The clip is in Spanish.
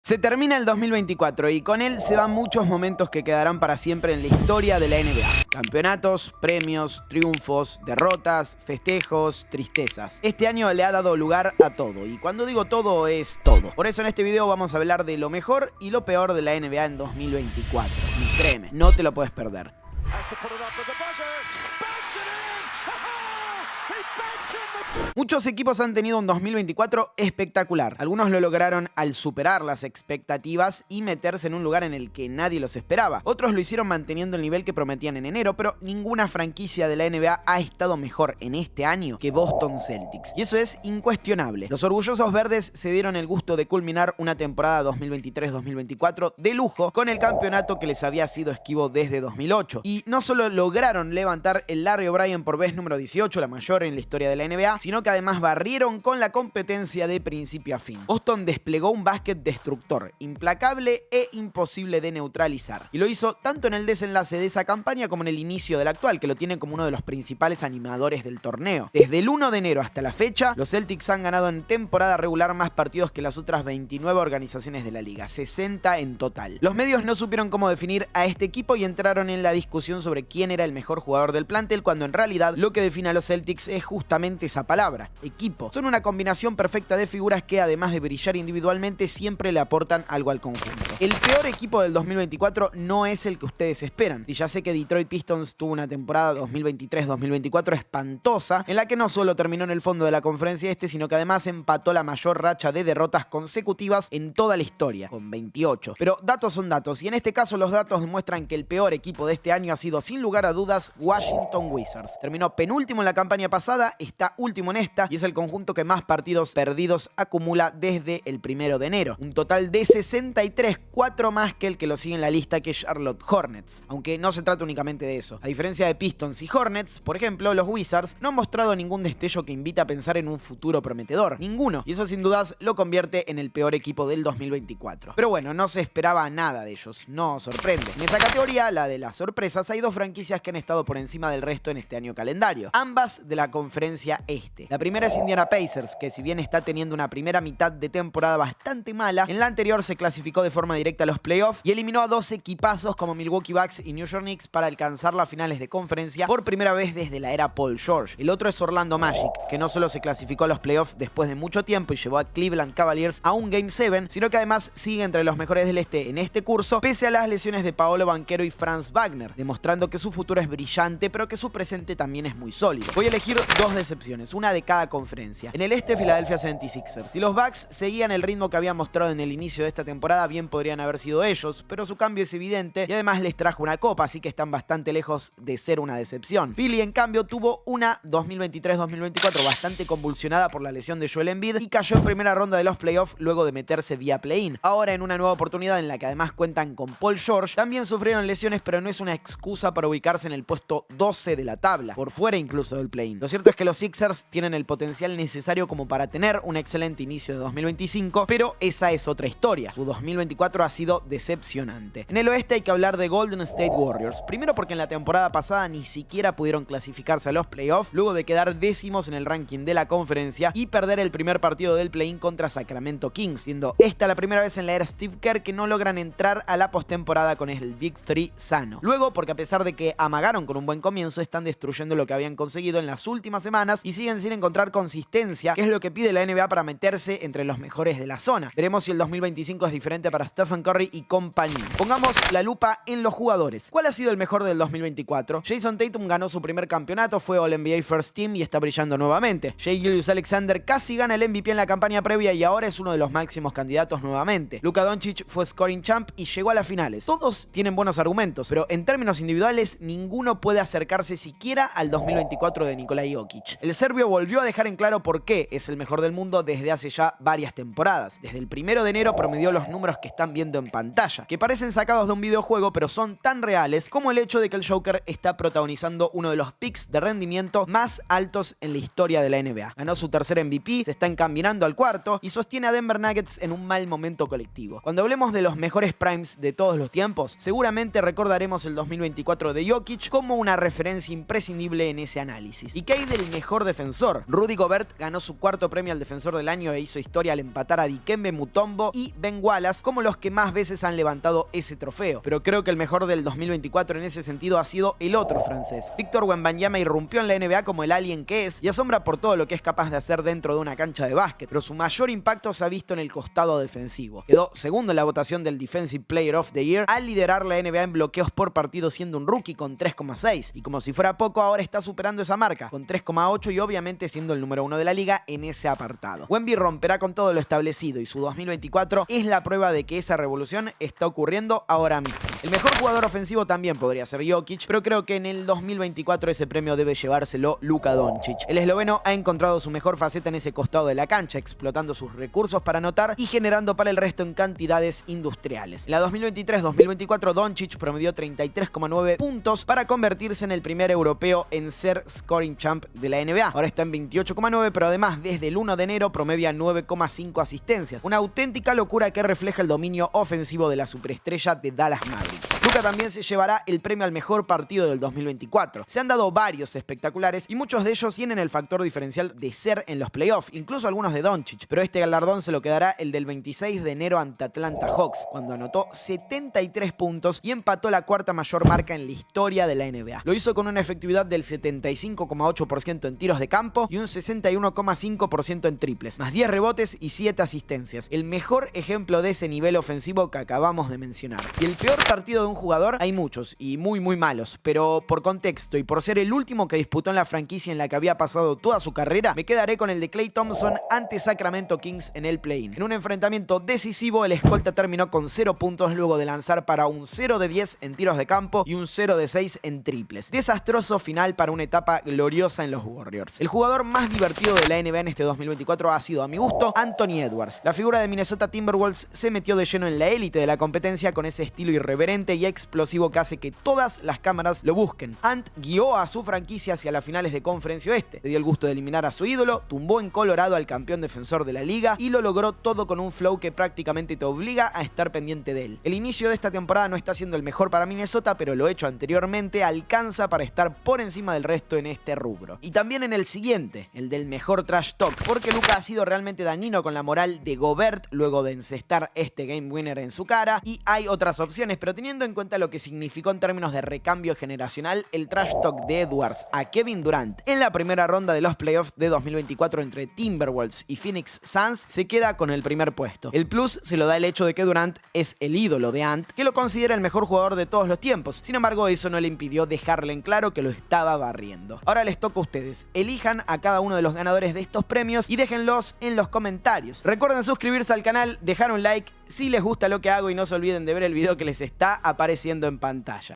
Se termina el 2024 y con él se van muchos momentos que quedarán para siempre en la historia de la NBA. Campeonatos, premios, triunfos, derrotas, festejos, tristezas. Este año le ha dado lugar a todo, y cuando digo todo es todo. Por eso en este video vamos a hablar de lo mejor y lo peor de la NBA en 2024. Y créeme, no te lo puedes perder. Muchos equipos han tenido un 2024 espectacular. Algunos lo lograron al superar las expectativas y meterse en un lugar en el que nadie los esperaba. Otros lo hicieron manteniendo el nivel que prometían en enero, pero ninguna franquicia de la NBA ha estado mejor en este año que Boston Celtics. Y eso es incuestionable. Los orgullosos verdes se dieron el gusto de culminar una temporada 2023-2024 de lujo con el campeonato que les había sido esquivo desde 2008. Y no solo lograron levantar el Larry O'Brien por vez número 18, la mayor en la historia de la NBA, sino que además barrieron con la competencia de principio a fin. Boston desplegó un básquet destructor, implacable e imposible de neutralizar. Y lo hizo tanto en el desenlace de esa campaña como en el inicio de la actual, que lo tiene como uno de los principales animadores del torneo. Desde el 1 de enero hasta la fecha, los Celtics han ganado en temporada regular más partidos que las otras 29 organizaciones de la liga, 60 en total. Los medios no supieron cómo definir a este equipo y entraron en la discusión sobre quién era el mejor jugador del plantel, cuando en realidad lo que define a los Celtics es justamente esa palabra: equipo. Son una combinación perfecta de figuras que, además de brillar individualmente, siempre le aportan algo al conjunto. El peor equipo del 2024 no es el que ustedes esperan. Y ya sé que Detroit Pistons tuvo una temporada 2023-2024 espantosa, en la que no solo terminó en el fondo de la conferencia sino que además empató la mayor racha de derrotas consecutivas en toda la historia, con 28. Pero datos son datos, y en este caso los datos demuestran que el peor equipo de este año ha sido, sin lugar a dudas, Washington Wizards. Terminó penúltimo en la campaña pasada, está último en esta, y es el conjunto que más partidos perdidos acumula desde el 1 de enero. Un total de 63, 4 más que el que lo sigue en la lista, que es Charlotte Hornets. Aunque no se trata únicamente de eso. A diferencia de Pistons y Hornets, por ejemplo, los Wizards no han mostrado ningún destello que invita a pensar en un futuro prometedor. Ninguno. Y eso sin dudas lo convierte en el peor equipo del 2024. Pero bueno, no se esperaba nada de ellos. No sorprende. En esa categoría, la de las sorpresas, hay dos franquicias que han estado por encima del resto en este año calendario. Ambas de la conferencia este. La primera es Indiana Pacers, que si bien está teniendo una primera mitad de temporada bastante mala, en la anterior se clasificó de forma directa a los playoffs y eliminó a dos equipazos como Milwaukee Bucks y New York Knicks para alcanzar las finales de conferencia por primera vez desde la era Paul George. El otro es Orlando Magic, que no solo se clasificó a los playoffs después de mucho tiempo y llevó a Cleveland Cavaliers a un Game 7, sino que además sigue entre los mejores del este en este curso, pese a las lesiones de Paolo Banchero y Franz Wagner, demostrando que su futuro es brillante, pero que su presente también es muy sólido. Voy a elegir dos decepciones, una de cada conferencia. En el este, Philadelphia 76ers. Si los Bucks seguían el ritmo que habían mostrado en el inicio de esta temporada, bien podrían haber sido ellos, pero su cambio es evidente y además les trajo una copa, así que están bastante lejos de ser una decepción. Philly, en cambio, tuvo una 2023-2024 bastante convulsionada por la lesión de Joel Embiid y cayó en primera ronda de los playoffs luego de meterse vía play-in. Ahora, en una nueva oportunidad en la que además cuentan con Paul George, también sufrieron lesiones, pero no es una excusa para ubicarse en el puesto 12 de la tabla, por fuera incluso del play-in. Lo cierto es que los Sixers tienen el potencial necesario como para tener un excelente inicio de 2025, pero esa es otra historia. Su 2024 ha sido decepcionante. En el oeste hay que hablar de Golden State Warriors, primero porque en la temporada pasada ni siquiera pudieron clasificarse a los playoffs, luego de quedar décimos en el ranking de la conferencia y perder el primer partido del play-in contra Sacramento Kings, siendo esta la primera vez en la era Steve Kerr que no logran entrar a la postemporada con el Big 3 sano. Luego, porque a pesar de que amagaron con un buen comienzo, están destruyendo lo que habían conseguido en las últimas semanas y siguen sin encontrar consistencia, que es lo que pide la NBA para meterse entre los mejores de la zona. Veremos si el 2025 es diferente para Stephen Curry y compañía. Pongamos la lupa en los jugadores. ¿Cuál ha sido el mejor del 2024? Jason Tatum ganó su primer campeonato, fue All-NBA First Team y está brillando nuevamente. Shai Gilgeous-Alexander casi gana el MVP en la campaña previa y ahora es uno de los máximos candidatos nuevamente. Luka Doncic fue Scoring Champ y llegó a las finales. Todos tienen buenos argumentos, pero en términos individuales ninguno puede acercarse siquiera al 2024 de Nikola Jokic. El serbio volvió a dejar en claro por qué es el mejor del mundo desde hace ya varias temporadas. Desde el 1 de enero promedió los números que están viendo en pantalla, que parecen sacados de un videojuego pero son tan reales como el hecho de que el Joker está protagonizando uno de los picks de rendimiento más altos en la historia de la NBA. Ganó su tercer MVP, se está encaminando al cuarto y sostiene a Denver Nuggets en un mal momento colectivo. Cuando hablemos de los mejores primes de todos los tiempos, seguramente recordaremos el 2024 de Jokic como una referencia imprescindible en ese análisis. ¿Y qué hay del mejor defensor? Rudy Gobert ganó su cuarto premio al defensor del año e hizo historia al empatar a Dikembe Mutombo y Ben Wallace como los que más veces han levantado ese trofeo. Pero creo que el mejor del 2024 en ese sentido ha sido el otro francés. Victor Wembanyama irrumpió en la NBA como el alien que es y asombra por todo lo que es capaz de hacer dentro de una cancha de básquet, pero su mayor impacto se ha visto en el costado defensivo. Quedó segundo en la votación del Defensive Player of the Year al liderar la NBA en bloqueos por partido siendo un rookie con 3,6 y como si fuera poco ahora está superando esa marca con 3,8 y obviamente siendo el número 1 de la liga en ese apartado. Wemby romperá con todo lo establecido y su 2024 es la prueba de que esa revolución está ocurriendo ahora mismo. El mejor jugador ofensivo también podría ser Jokic, pero creo que en el 2024 ese premio debe llevárselo Luka Doncic. El esloveno ha encontrado su mejor faceta en ese costado de la cancha, explotando sus recursos para anotar y generando para el resto en cantidades industriales. En la 2023-2024 Doncic promedió 33,9 puntos para convertirse en el primer europeo en ser scoring champ de la NBA. Ahora está en 28,9, pero además desde el 1 de enero promedia 9,5 asistencias. Una auténtica locura que refleja el dominio ofensivo de la superestrella de Dallas Mavericks. Luka también se llevará el premio al mejor partido del 2024. Se han dado varios espectaculares y muchos de ellos tienen el factor diferencial de ser en los playoffs, incluso algunos de Doncic, pero este galardón se lo quedará el del 26 de enero ante Atlanta Hawks, cuando anotó 73 puntos y empató la cuarta mayor marca en la historia de la NBA. Lo hizo con una efectividad del 75,8% en tiros de campo y un 61,5% en triples, más 10 rebotes y 7 asistencias. El mejor ejemplo de ese nivel ofensivo que acabamos de mencionar. Y el peor partido de un jugador, hay muchos y muy malos, pero por contexto y por ser el último que disputó en la franquicia en la que había pasado toda su carrera, me quedaré con el de Klay Thompson ante Sacramento Kings en el play-in. En un enfrentamiento decisivo, el escolta terminó con 0 puntos luego de lanzar para un 0 de 10 en tiros de campo y un 0 de 6 en triples. Desastroso final para una etapa gloriosa en los Warriors. El jugador más divertido de la NBA en este 2024 ha sido, a mi gusto, Anthony Edwards. La figura de Minnesota Timberwolves se metió de lleno en la élite de la competencia con ese estilo irreverente y explosivo que hace que todas las cámaras lo busquen. Ant guió a su franquicia hacia las finales de Conferencia Oeste, le dio el gusto de eliminar a su ídolo, tumbó en Colorado al campeón defensor de la liga y lo logró todo con un flow que prácticamente te obliga a estar pendiente de él. El inicio de esta temporada no está siendo el mejor para Minnesota, pero lo hecho anteriormente alcanza para estar por encima del resto en este rubro. Y también en el siguiente, el del mejor trash talk, porque Luka ha sido realmente dañino con la moral de Gobert luego de encestar este game winner en su cara, y hay otras opciones, pero teniendo en cuenta lo que significó en términos de recambio generacional el trash talk de Edwards a Kevin Durant en la primera ronda de los playoffs de 2024 entre Timberwolves y Phoenix Suns, se queda con el primer puesto. El plus se lo da el hecho de que Durant es el ídolo de Ant, que lo considera el mejor jugador de todos los tiempos. Sin embargo, eso no le impidió dejarle en claro que lo estaba barriendo. Ahora les toca a ustedes. Elijan a cada uno de los ganadores de estos premios y déjenlos en los comentarios. Recuerden suscribirse al canal, dejar un like si les gusta lo que hago y no se olviden de ver el video que les está apareciendo en pantalla.